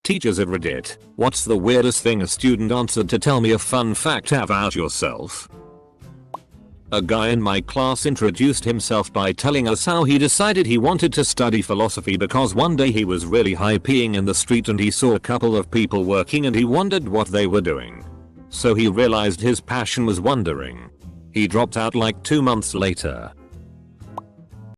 Teachers at Reddit, what's the weirdest thing a student answered to tell me a fun fact about yourself? A guy in my class introduced himself by telling us how he decided he wanted to study philosophy because one day he was really high peeing in the street and he saw a couple of people working and he wondered what they were doing. So he realized his passion was wondering. He dropped out like 2 months later.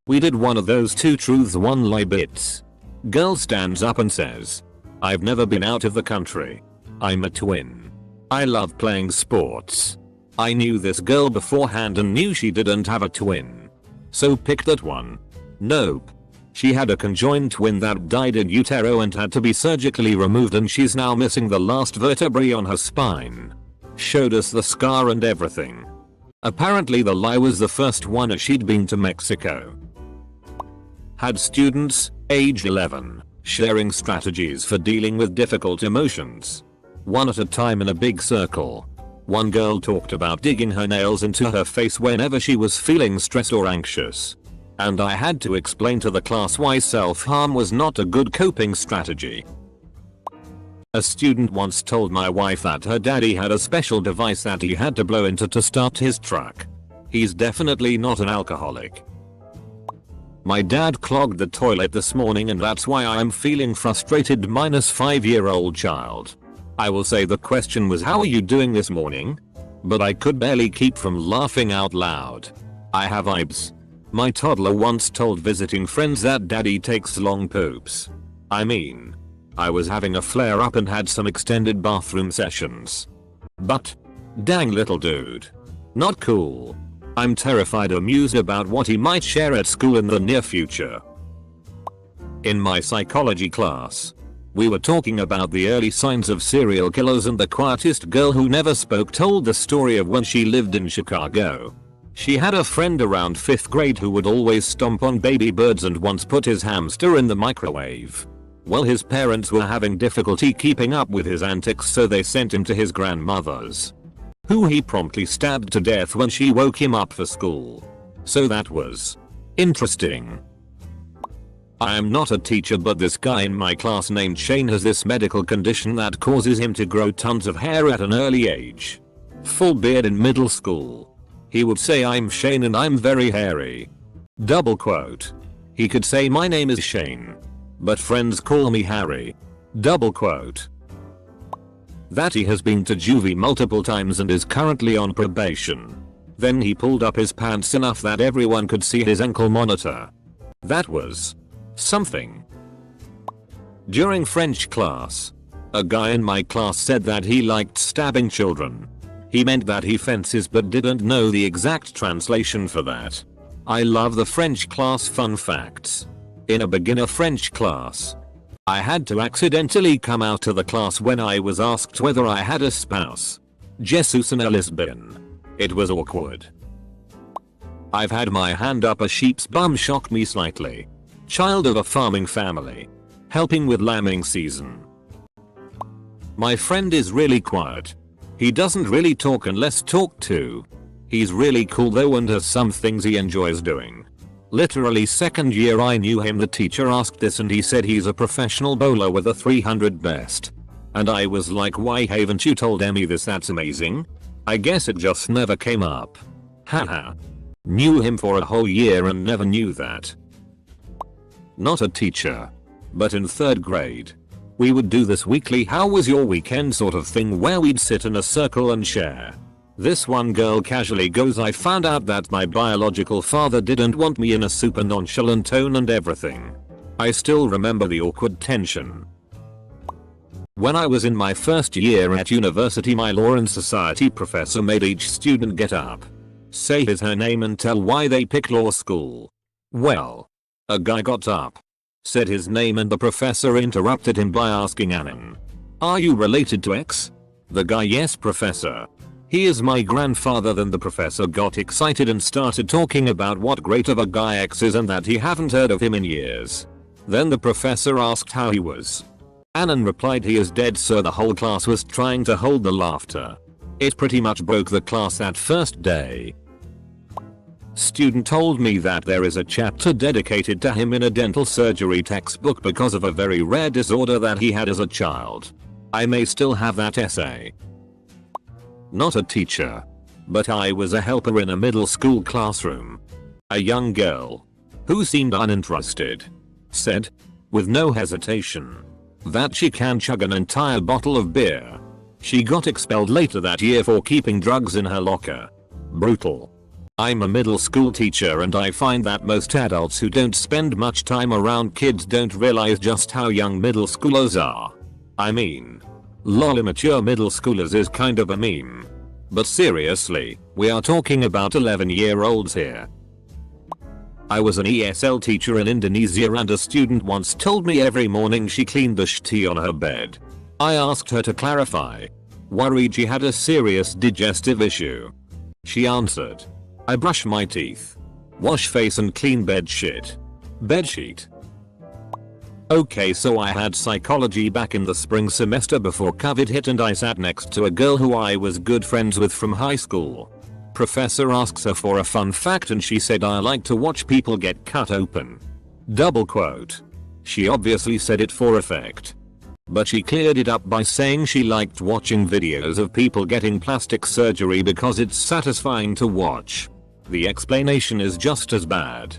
We did one of those 2 truths 1 lie bits. Girl stands up and says, "I've never been out of the country. I'm a twin. I love playing sports." I knew this girl beforehand and knew she didn't have a twin. So picked that one. Nope. She had a conjoined twin that died in utero and had to be surgically removed and she's now missing the last vertebrae on her spine. Showed us the scar and everything. Apparently the lie was the first one as she'd been to Mexico. Had students, aged 11, sharing strategies for dealing with difficult emotions. One at a time in a big circle. One girl talked about digging her nails into her face whenever she was feeling stressed or anxious. And I had to explain to the class why self-harm was not a good coping strategy. A student once told my wife that her daddy had a special device that he had to blow into to start his truck. He's definitely not an alcoholic. My dad clogged the toilet this morning and that's why I'm feeling frustrated -5-year-old child. I will say the question was, "How are you doing this morning?" But I could barely keep from laughing out loud. I have vibes. My toddler once told visiting friends that daddy takes long poops. I mean, I was having a flare up and had some extended bathroom sessions. But, dang little dude. Not cool. I'm terrified amused about what he might share at school in the near future. In my psychology class, we were talking about the early signs of serial killers and the quietest girl who never spoke told the story of when she lived in Chicago. She had a friend around 5th grade who would always stomp on baby birds and once put his hamster in the microwave. Well, his parents were having difficulty keeping up with his antics, so they sent him to his grandmother's, who he promptly stabbed to death when she woke him up for school. So that was interesting. I am not a teacher, but this guy in my class named Shane has this medical condition that causes him to grow tons of hair at an early age. Full beard in middle school. He would say, "I'm Shane and I'm very hairy." Double quote. He could say, "My name is Shane, but friends call me Harry." Double quote. That he has been to juvie multiple times and is currently on probation. Then he pulled up his pants enough that everyone could see his ankle monitor. That was something. During French class, a guy in my class said that he liked stabbing children. He meant that he fences but didn't know the exact translation for that. I love the French class fun facts. In a beginner French class, I had to accidentally come out to the class when I was asked whether I had a spouse. Jesus and a lesbian. It was awkward. I've had my hand up a sheep's bum shocked me slightly. Child of a farming family. Helping with lambing season. My friend is really quiet. He doesn't really talk unless talked to. He's really cool though and has some things he enjoys doing. Literally second year I knew him, the teacher asked this and he said he's a professional bowler with a 300 best. And I was like, why haven't you told Emmy this? That's amazing. I guess it just never came up. Haha. Knew him for a whole year and never knew that. Not a teacher. But in 3rd grade, we would do this weekly "how was your weekend" sort of thing where we'd sit in a circle and share. This one girl casually goes, "I found out that my biological father didn't want me," in a super nonchalant tone and everything. I still remember the awkward tension. When I was in my first year at university, my law and society professor made each student get up, say his her name and tell why they picked law school. Well, a guy got up, said his name and the professor interrupted him by asking Alan, "Are you related to X?" The guy, "Yes, professor. He is my grandfather." Then the professor got excited and started talking about what great of a guy X is and that he haven't heard of him in years. Then the professor asked how he was. Alan replied, "He is dead, sir." The whole class was trying to hold the laughter. It pretty much broke the class that first day. Student told me that there is a chapter dedicated to him in a dental surgery textbook because of a very rare disorder that he had as a child. I may still have that essay. Not a teacher, but I was a helper in a middle school classroom. A young girl, who seemed uninterested, said, with no hesitation, that she can chug an entire bottle of beer. She got expelled later that year for keeping drugs in her locker. Brutal. I'm a middle school teacher and I find that most adults who don't spend much time around kids don't realize just how young middle schoolers are. I mean, lol, immature middle schoolers is kind of a meme. But seriously, we are talking about 11-year-olds here. I was an ESL teacher in Indonesia and a student once told me every morning she cleaned the tea on her bed. I asked her to clarify. Worried she had a serious digestive issue. She answered, I brush my teeth, wash face and clean bed sheet. Okay, so I had psychology back in the spring semester before COVID hit and I sat next to a girl who I was good friends with from high school. Professor asks her for a fun fact and she said, I like to watch people get cut open. Double quote. She obviously said it for effect. But she cleared it up by saying she liked watching videos of people getting plastic surgery because it's satisfying to watch. The explanation is just as bad.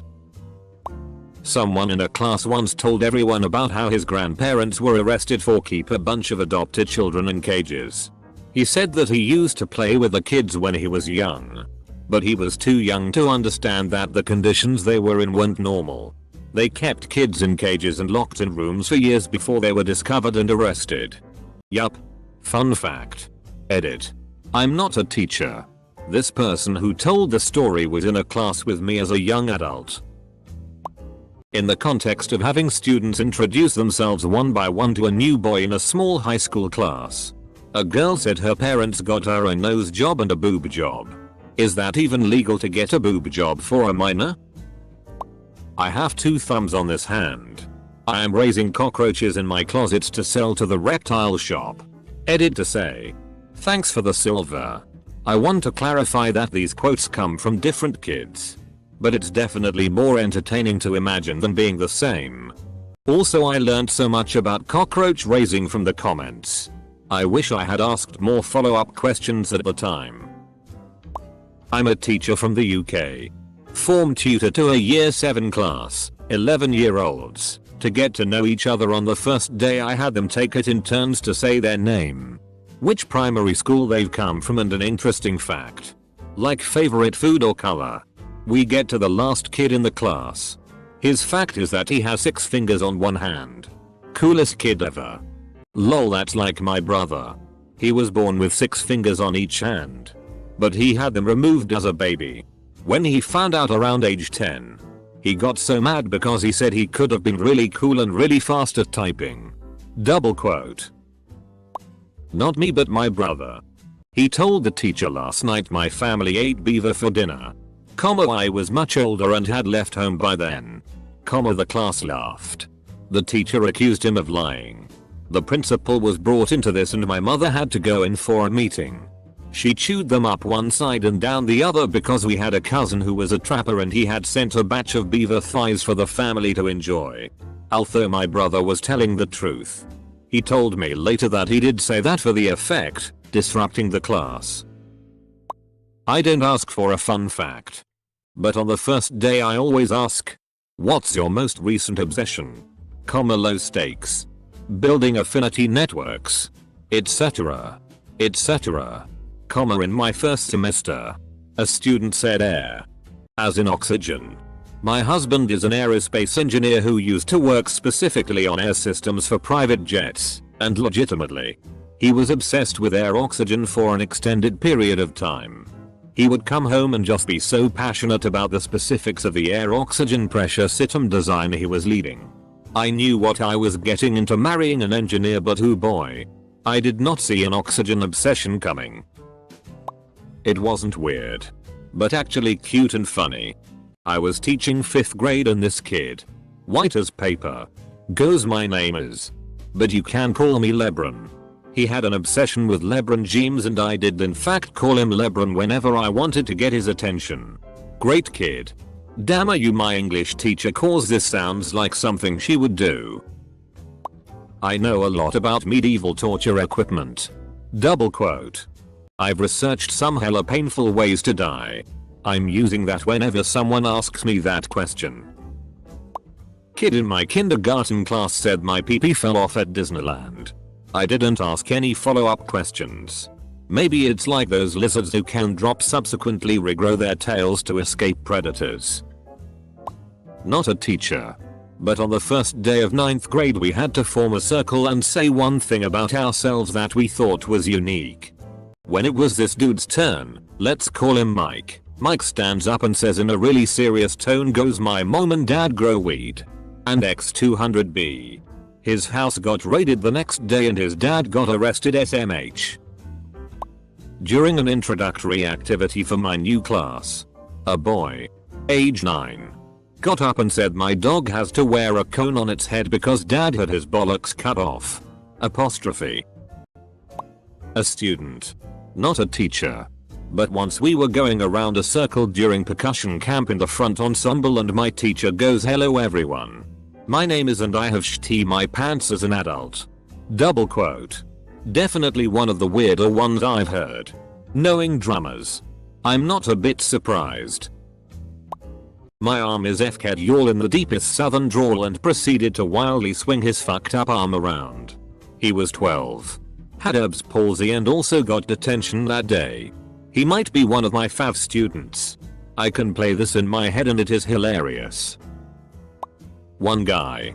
Someone in a class once told everyone about how his grandparents were arrested for keep a bunch of adopted children in cages. He said that he used to play with the kids when he was young. But he was too young to understand that the conditions they were in weren't normal. They kept kids in cages and locked in rooms for years before they were discovered and arrested. Yup. Fun fact. Edit. I'm not a teacher. This person who told the story was in a class with me as a young adult. In the context of having students introduce themselves one by one to a new boy in a small high school class. A girl said her parents got her a nose job and a boob job. Is that even legal to get a boob job for a minor? I have 2 thumbs on this hand. I am raising cockroaches in my closets to sell to the reptile shop. Edit to say, thanks for the silver. I want to clarify that these quotes come from different kids. But it's definitely more entertaining to imagine than being the same. Also, I learned so much about cockroach raising from the comments. I wish I had asked more follow-up questions at the time. I'm a teacher from the UK. Form tutor to a year 7 class, 11-year-olds. To get to know each other on the first day I had them take it in turns to say their name, which primary school they've come from and an interesting fact. Like favorite food or color. We get to the last kid in the class. His fact is that he has 6 fingers on one hand. Coolest kid ever. Lol, that's like my brother. He was born with 6 fingers on each hand. But he had them removed as a baby. When he found out around age 10, he got so mad because he said he could have been really cool and really fast at typing. Double quote. Not me but my brother. He told the teacher last night my family ate beaver for dinner. I was much older and had left home by then. The class laughed. The teacher accused him of lying. The principal was brought into this and my mother had to go in for a meeting. She chewed them up one side and down the other because we had a cousin who was a trapper and he had sent a batch of beaver thighs for the family to enjoy. Although my brother was telling the truth. He told me later that he did say that for the effect, disrupting the class. I don't ask for a fun fact. But on the first day I always ask, what's your most recent obsession? Low stakes. Building affinity networks. Etc. Etc. In my first semester, a student said air. As in oxygen. My husband is an aerospace engineer who used to work specifically on air systems for private jets, and legitimately, he was obsessed with air oxygen for an extended period of time. He would come home and just be so passionate about the specifics of the air oxygen pressure system design he was leading. I knew what I was getting into marrying an engineer, but oh boy, I did not see an oxygen obsession coming. It wasn't weird, but actually cute and funny. I was teaching 5th grade and this kid, white as paper, goes, my name is, but you can call me LeBron. He had an obsession with LeBron James and I did in fact call him LeBron whenever I wanted to get his attention. Great kid. Damn, are you my English teacher, cause this sounds like something she would do. I know a lot about medieval torture equipment. Double quote. I've researched some hella painful ways to die. I'm using that whenever someone asks me that question. Kid in my kindergarten class said my pee-pee fell off at Disneyland. I didn't ask any follow-up questions. Maybe it's like those lizards who can drop subsequently regrow their tails to escape predators. Not a teacher. But on the first day of 9th grade we had to form a circle and say one thing about ourselves that we thought was unique. When it was this dude's turn, let's call him Mike, Mike stands up and says in a really serious tone goes, "My mom and dad grow weed." And X200B. His house got raided the next day and his dad got arrested SMH. During an introductory activity for my new class, a boy, age 9, got up and said my dog has to wear a cone on its head because dad had his bollocks cut off. Apostrophe. A student. Not a teacher. But once we were going around a circle during percussion camp in the front ensemble and my teacher goes, "Hello everyone. My name is and I have shit my pants as an adult." Double quote. Definitely one of the weirder ones I've heard. Knowing drummers, I'm not a bit surprised. My arm is FK'd yawl in the deepest southern drawl and proceeded to wildly swing his fucked up arm around. He was 12. Had Erb's palsy and also got detention that day. He might be one of my fav students. I can play this in my head and it is hilarious. One guy.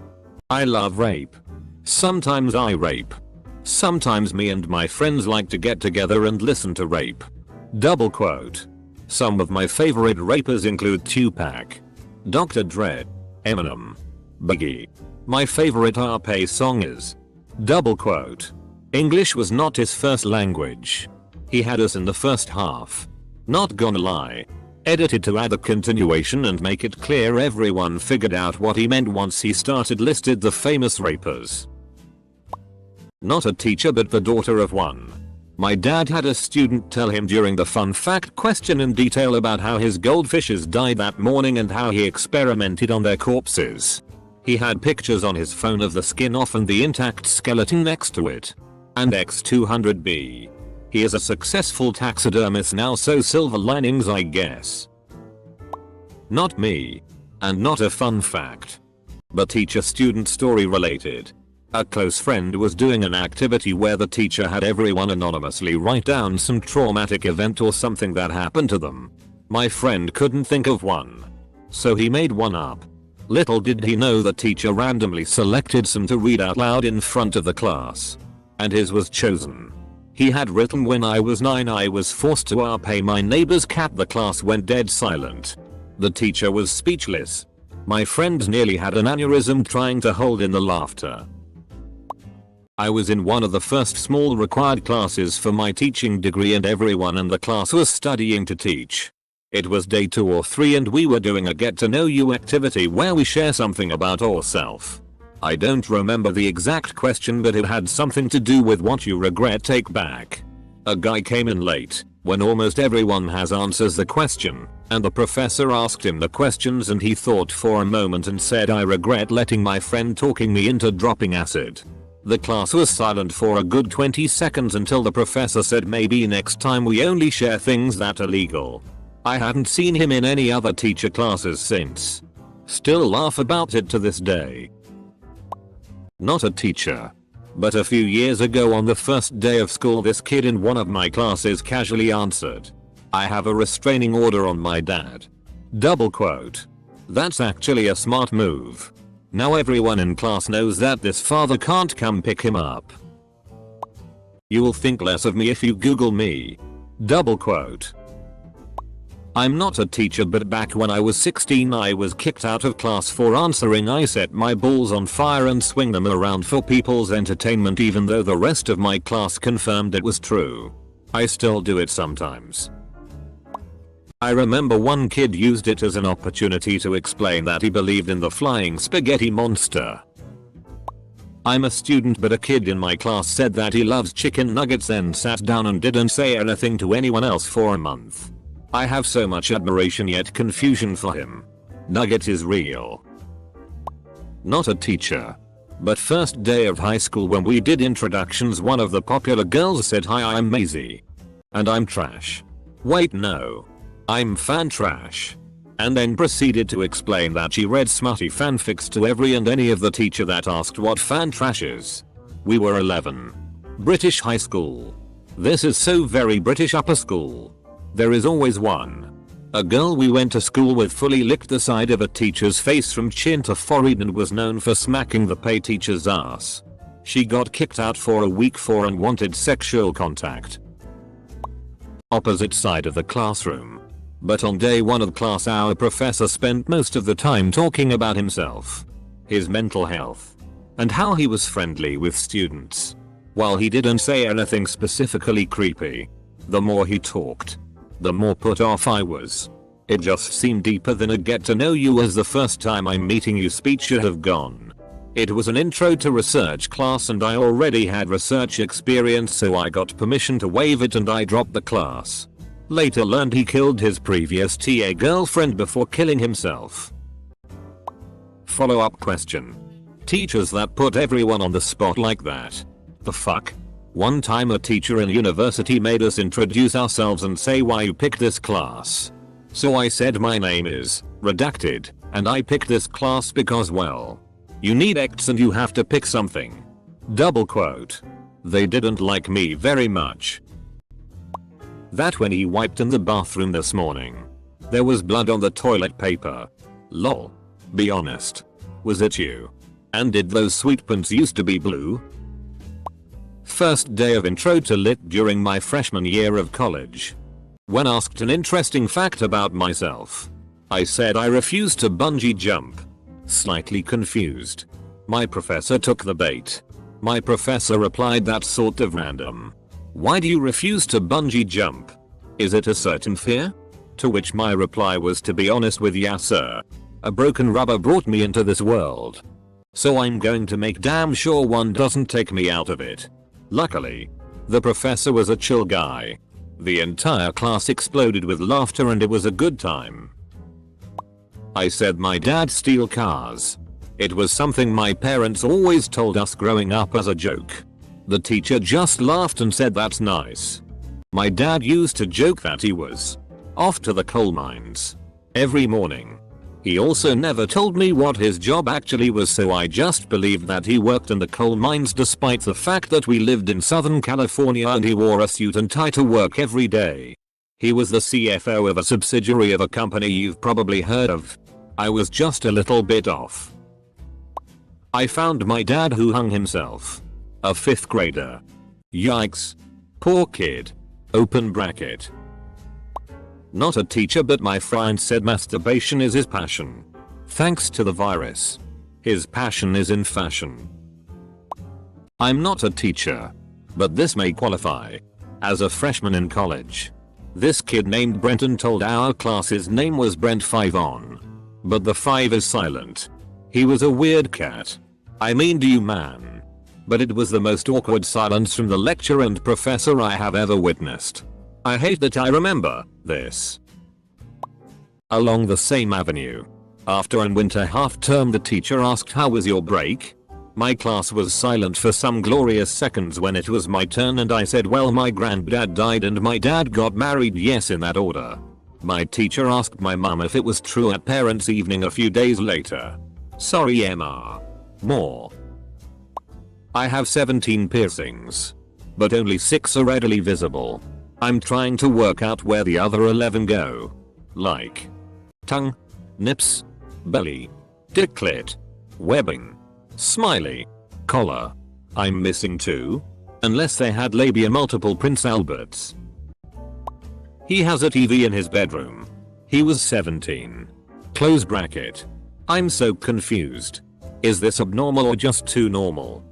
I love rape. Sometimes I rape. Sometimes me and my friends like to get together and listen to rape. Double quote. Some of my favorite rappers include Tupac, Dr. Dre, Eminem, Biggie. My favorite RP song is. Double quote. English was not his first language. He had us in the first half. Not gonna lie. Edited to add a continuation and make it clear everyone figured out what he meant once he started listed the famous rappers. Not a teacher but the daughter of one. My dad had a student tell him during the fun fact question in detail about how his goldfishes died that morning and how he experimented on their corpses. He had pictures on his phone of the skin off and the intact skeleton next to it. And X200B. He is a successful taxidermist now, so silver linings I guess. Not me. And not a fun fact. But teacher-student story related. A close friend was doing an activity where the teacher had everyone anonymously write down some traumatic event or something that happened to them. My friend couldn't think of one. So he made one up. Little did he know the teacher randomly selected some to read out loud in front of the class. And his was chosen. He had written, "When I was 9 I was forced to RP my neighbor's cat." The class went dead silent. The teacher was speechless. My friend nearly had an aneurysm trying to hold in the laughter. I was in one of the first small required classes for my teaching degree and everyone in the class was studying to teach. It was day 2 or 3 and we were doing a get to know you activity where we share something about ourselves. I don't remember the exact question but it had something to do with what you regret take back. A guy came in late, when almost everyone has answers the question, and the professor asked him the questions and he thought for a moment and said, "I regret letting my friend talking me into dropping acid." The class was silent for a good 20 seconds until the professor said, "Maybe next time we only share things that are legal." I hadn't seen him in any other teacher classes since. Still laugh about it to this day. Not a teacher. But a few years ago on the first day of school this kid in one of my classes casually answered, "I have a restraining order on my dad." Double quote. That's actually a smart move. Now everyone in class knows that this father can't come pick him up. You will think less of me if you Google me. Double quote. I'm not a teacher but back when I was 16 I was kicked out of class for answering "I set my balls on fire and swing them around for people's entertainment," even though the rest of my class confirmed it was true. I still do it sometimes. I remember one kid used it as an opportunity to explain that he believed in the flying spaghetti monster. I'm a student but a kid in my class said that he loves chicken nuggets, then sat down and didn't say anything to anyone else for a month. I have so much admiration yet confusion for him. Nugget is real. Not a teacher. But first day of high school when we did introductions, one of the popular girls said, "Hi, I'm Maisie. And I'm trash." Wait, no. I'm fan trash. And then proceeded to explain that she read smutty fanfics to every and any of the teacher that asked what fan trash is. We were 11. British high school. This is so very British upper school. There is always one. A girl we went to school with fully licked the side of a teacher's face from chin to forehead and was known for smacking the pay teacher's ass. She got kicked out for a week for unwanted sexual contact. Opposite side of the classroom. But on day 1 of class our professor spent most of the time talking about himself, his mental health, and how he was friendly with students. While he didn't say anything specifically creepy, the more he talked, the more put off I was. It just seemed deeper than a get to know you as the first time I'm meeting you speech should have gone. It was an intro to research class and I already had research experience, so I got permission to waive it and I dropped the class. Later learned he killed his previous TA girlfriend before killing himself. Follow-up question. Teachers that put everyone on the spot like that. The fuck? One time a teacher in university made us introduce ourselves and say why you picked this class. So I said my name is redacted and I picked this class because, well, you need X and you have to pick something. Double quote. They didn't like me very much. That when he wiped in the bathroom this morning, there was blood on the toilet paper. Lol. Be honest. Was it you? And did those sweet pants used to be blue? First day of intro to lit during my freshman year of college. When asked an interesting fact about myself, I said I refused to bungee jump. Slightly confused. My professor took the bait. My professor replied, "That's sort of random. Why do you refuse to bungee jump? Is it a certain fear?" To which my reply was, "To be honest with ya, sir, a broken rubber brought me into this world. So I'm going to make damn sure one doesn't take me out of it." Luckily, the professor was a chill guy. The entire class exploded with laughter and it was a good time. I said my dad steals cars. It was something my parents always told us growing up as a joke. The teacher just laughed and said, "That's nice." My dad used to joke that he was off to the coal mines every morning. He also never told me what his job actually was, so I just believed that he worked in the coal mines despite the fact that we lived in Southern California and he wore a suit and tie to work every day. He was the CFO of a subsidiary of a company you've probably heard of. I was just a little bit off. I found my dad who hung himself. A 5th grader. Yikes. Poor kid. Open bracket. Not a teacher, but my friend said masturbation is his passion. Thanks to the virus. His passion is in fashion. I'm not a teacher, but this may qualify. As a freshman in college, this kid named Brenton told our class his name was Brent 5 on. But the 5 is silent. He was a weird cat. I mean, do you man? But it was the most awkward silence from the lecturer and professor I have ever witnessed. I hate that I remember this. Along the same avenue. After an winter half term, the teacher asked, "How was your break?" My class was silent for some glorious seconds when it was my turn and I said, "Well, my granddad died and my dad got married, yes, in that order." My teacher asked my mum if it was true at parents' evening a few days later. Sorry, MR. More. I have 17 piercings, but only 6 are readily visible. I'm trying to work out where the other 11 go. Like tongue, nips, belly, dick clit, webbing, smiley, collar. I'm missing 2. Unless they had labia multiple Prince Alberts. He has a TV in his bedroom. He was 17. Close bracket. I'm so confused. Is this abnormal or just too normal?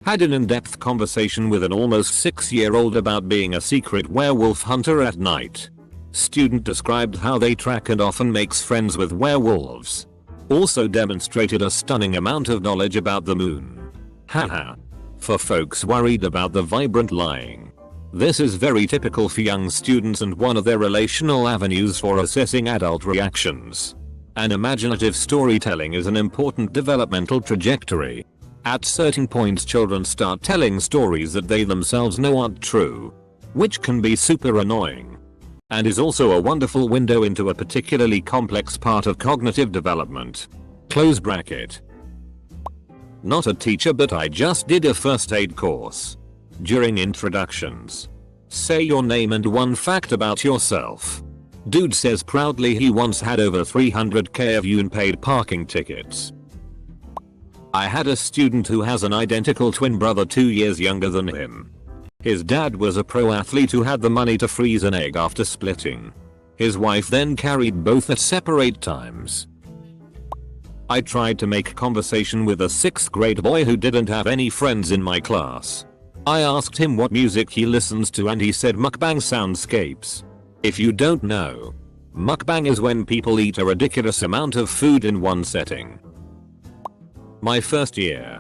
Had an in-depth conversation with an almost 6-year-old about being a secret werewolf hunter at night. Student described how they track and often makes friends with werewolves. Also demonstrated a stunning amount of knowledge about the moon. Haha. For folks worried about the vibrant lying. This is very typical for young students and one of their relational avenues for assessing adult reactions. And imaginative storytelling is an important developmental trajectory. At certain points children start telling stories that they themselves know aren't true, which can be super annoying. And is also a wonderful window into a particularly complex part of cognitive development. Close bracket. Not a teacher, but I just did a first aid course. During introductions, say your name and one fact about yourself. Dude says proudly he once had over 300k of unpaid parking tickets. I had a student who has an identical twin brother 2 years younger than him. His dad was a pro athlete who had the money to freeze an egg after splitting. His wife then carried both at separate times. I tried to make conversation with a 6th grade boy who didn't have any friends in my class. I asked him what music he listens to and he said mukbang soundscapes. If you don't know, mukbang is when people eat a ridiculous amount of food in one setting. My first year.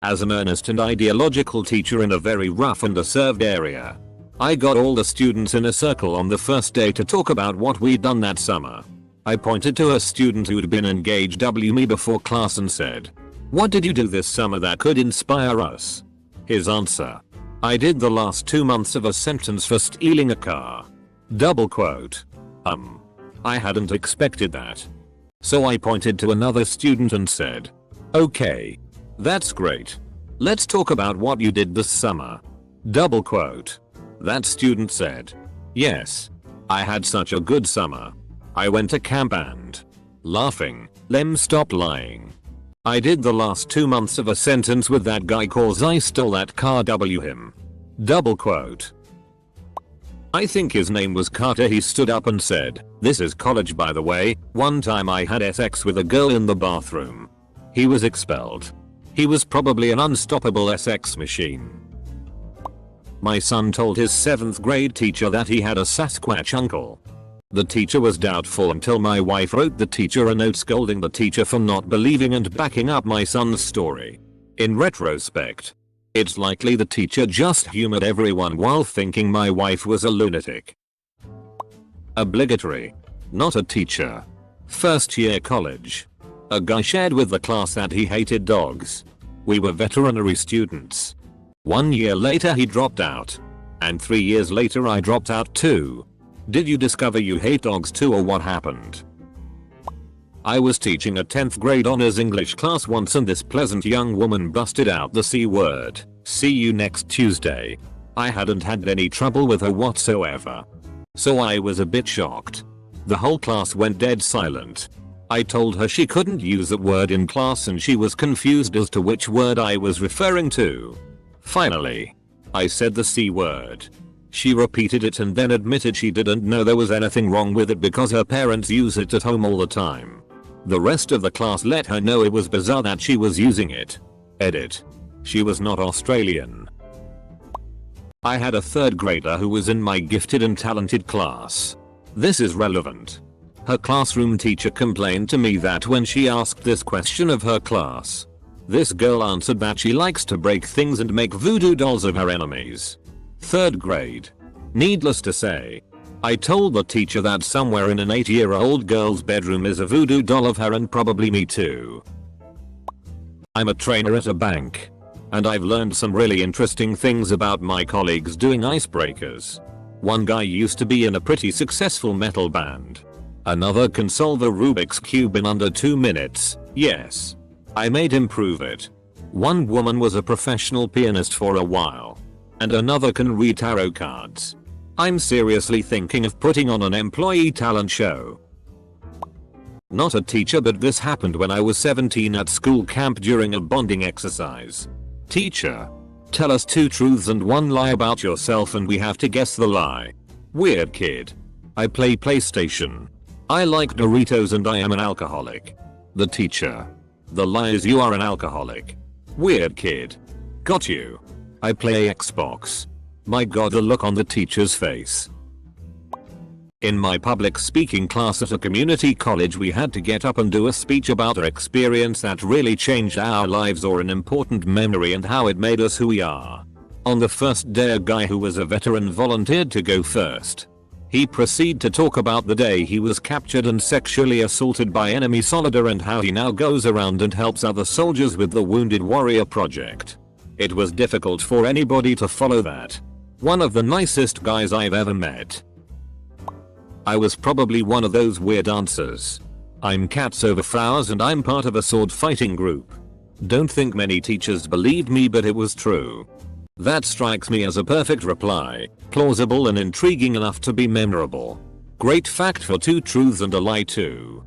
As an earnest and ideological teacher in a very rough and underserved area, I got all the students in a circle on the first day to talk about what we'd done that summer. I pointed to a student who'd been engaged me before class and said, "What did you do this summer that could inspire us?" His answer, "I did the last 2 months of a sentence for stealing a car." Double quote. I hadn't expected that. So I pointed to another student and said, "Okay. That's great. Let's talk about what you did this summer." Double quote. That student said, "Yes. I had such a good summer. I went to camp and..." Laughing, Lem stopped lying. "I did the last 2 months of a sentence with that guy cause I stole that car him." Double quote. I think his name was Carter. He stood up and said, "This is college by the way. One time I had sex with a girl in the bathroom." He was expelled. He was probably an unstoppable sex machine. My son told his 7th grade teacher that he had a Sasquatch uncle. The teacher was doubtful until my wife wrote the teacher a note scolding the teacher for not believing and backing up my son's story. In retrospect, it's likely the teacher just humored everyone while thinking my wife was a lunatic. Obligatory. Not a teacher. First year college. A guy shared with the class that he hated dogs. We were veterinary students. 1 year later he dropped out. And 3 years later I dropped out too. Did you discover you hate dogs too, or what happened? I was teaching a 10th grade honors English class once and this pleasant young woman busted out the C word. "See you next Tuesday." I hadn't had any trouble with her whatsoever. So I was a bit shocked. The whole class went dead silent. I told her she couldn't use that word in class and she was confused as to which word I was referring to. Finally, I said the C word. She repeated it and then admitted she didn't know there was anything wrong with it because her parents use it at home all the time. The rest of the class let her know it was bizarre that she was using it. Edit. She was not Australian. I had a 3rd grader who was in my gifted and talented class. This is relevant. Her classroom teacher complained to me that when she asked this question of her class, this girl answered that she likes to break things and make voodoo dolls of her enemies. 3rd grade. Needless to say, I told the teacher that somewhere in an 8-year-old girl's bedroom is a voodoo doll of her and probably me too. I'm a trainer at a bank. And I've learned some really interesting things about my colleagues doing icebreakers. One guy used to be in a pretty successful metal band. Another can solve a Rubik's Cube in under 2 minutes. Yes. I made him prove it. One woman was a professional pianist for a while. And another can read tarot cards. I'm seriously thinking of putting on an employee talent show. Not a teacher, but this happened when I was 17 at school camp during a bonding exercise. Teacher. Tell us 2 truths and 1 lie about yourself and we have to guess the lie. Weird kid. I play PlayStation. I like Doritos and I am an alcoholic. The teacher. The lie is you are an alcoholic. Weird kid. Got you. I play Xbox. My god, the look on the teacher's face. In my public speaking class at a community college we had to get up and do a speech about our experience that really changed our lives or an important memory and how it made us who we are. On the first day, a guy who was a veteran volunteered to go first. He proceeded to talk about the day he was captured and sexually assaulted by enemy soldier and how he now goes around and helps other soldiers with the Wounded Warrior project. It was difficult for anybody to follow that. One of the nicest guys I've ever met. I was probably one of those weird answers. I'm Cats Over Flowers and I'm part of a sword fighting group. Don't think many teachers believed me, but it was true. That strikes me as a perfect reply, plausible and intriguing enough to be memorable. Great fact for 2 truths and a lie too.